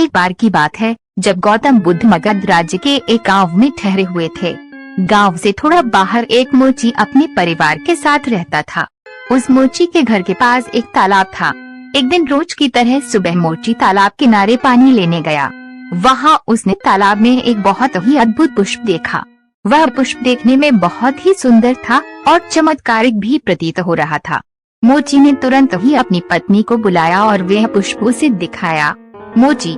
एक बार की बात है जब गौतम बुद्ध मगध राज्य के एक गांव में ठहरे हुए थे। गांव से थोड़ा बाहर एक मोची अपने परिवार के साथ रहता था। उस मोची के घर के पास एक तालाब था। एक दिन रोज की तरह सुबह मोची तालाब किनारे पानी लेने गया। वहाँ उसने तालाब में एक बहुत ही अद्भुत पुष्प देखा। वह पुष्प देखने में बहुत ही सुंदर था और चमत्कारिक भी प्रतीत हो रहा था। मोची ने तुरंत ही अपनी पत्नी को बुलाया और वह पुष्प उसे दिखाया। मोची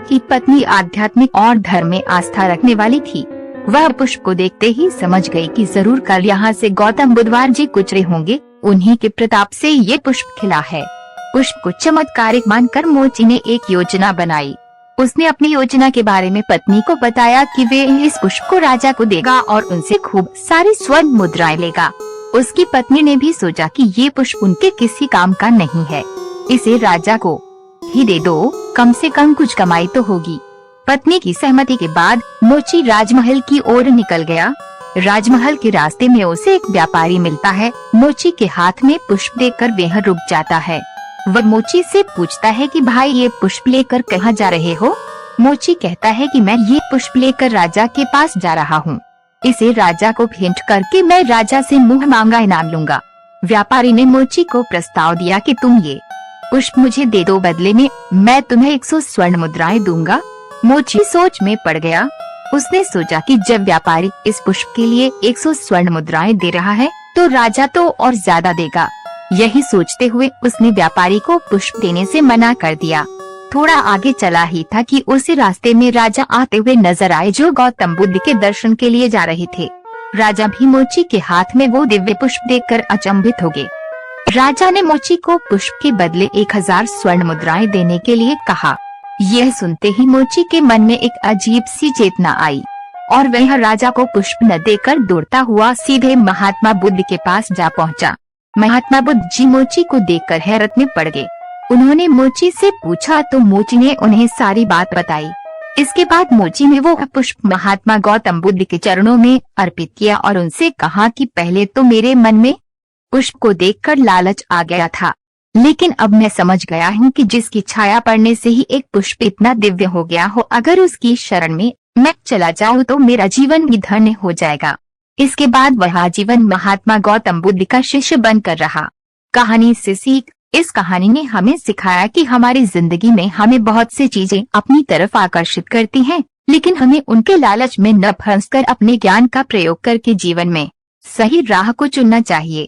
की पत्नी आध्यात्मिक और धर्म में आस्था रखने वाली थी। वह पुष्प को देखते ही समझ गई कि जरूर कल यहाँ से गौतम बुद्धवार जी गुजरे होंगे। उन्हीं के प्रताप से ये पुष्प खिला है। पुष्प को चमत्कारिक मानकर मोची ने एक योजना बनाई। उसने अपनी योजना के बारे में पत्नी को बताया कि वे इस पुष्प को राजा को देगा और उनसे खूब सारी स्वर्ण मुद्राएं लेगा। उसकी पत्नी ने भी सोचा कि ये पुष्प उनके किसी काम का नहीं है, इसे राजा को ही दे दो, कम से कम कुछ कमाई तो होगी। पत्नी की सहमति के बाद मोची राजमहल की ओर निकल गया। राजमहल के रास्ते में उसे एक व्यापारी मिलता है। मोची के हाथ में पुष्प देखकर वह रुक जाता है। वह मोची से पूछता है कि भाई ये पुष्प लेकर कहाँ जा रहे हो? मोची कहता है कि मैं ये पुष्प लेकर राजा के पास जा रहा हूँ। इसे राजा को भेंट करके मैं राजा से मुँह मांगा इनाम लूंगा। व्यापारी ने मोची को प्रस्ताव दिया कि तुम ये पुष्प मुझे दे दो, बदले में मैं तुम्हें 100 स्वर्ण मुद्राएं दूंगा। मोची सोच में पड़ गया। उसने सोचा कि जब व्यापारी इस पुष्प के लिए 100 स्वर्ण मुद्राएं दे रहा है तो राजा तो और ज्यादा देगा। यही सोचते हुए उसने व्यापारी को पुष्प देने से मना कर दिया। थोड़ा आगे चला ही था कि उसे रास्ते में राजा आते हुए नजर आए जो गौतम बुद्ध के दर्शन के लिए जा रहे थे। राजा भी मोची के हाथ में वो दिव्य पुष्प देखकर अचंभित हो गए। राजा ने मोची को पुष्प के बदले 1000 स्वर्ण मुद्राएं देने के लिए कहा। यह सुनते ही मोची के मन में एक अजीब सी चेतना आई और वह राजा को पुष्प न देकर दौड़ता हुआ सीधे महात्मा बुद्ध के पास जा पहुंचा। महात्मा बुद्ध जी मोची को देखकर हैरत में पड़ गए। उन्होंने मोची से पूछा तो मोची ने उन्हें सारी बात बताई। इसके बाद मोची ने वो पुष्प महात्मा गौतम बुद्ध के चरणों में अर्पित किया और उनसे कहा कि पहले तो मेरे मन में पुष्प को देखकर लालच आ गया था, लेकिन अब मैं समझ गया हूँ कि जिसकी छाया पड़ने से ही एक पुष्प इतना दिव्य हो गया हो, अगर उसकी शरण में मैं चला जाऊँ तो मेरा जीवन भी धन्य हो जाएगा। इसके बाद वह आजीवन महात्मा गौतम बुद्ध का शिष्य बनकर रहा। कहानी से सीख। इस कहानी ने हमें सिखाया कि हमारी जिंदगी में हमें बहुत सी चीजें अपनी तरफ आकर्षित करती हैं, लेकिन हमें उनके लालच में न फंसकर अपने ज्ञान का प्रयोग करके जीवन में सही राह को चुनना चाहिए।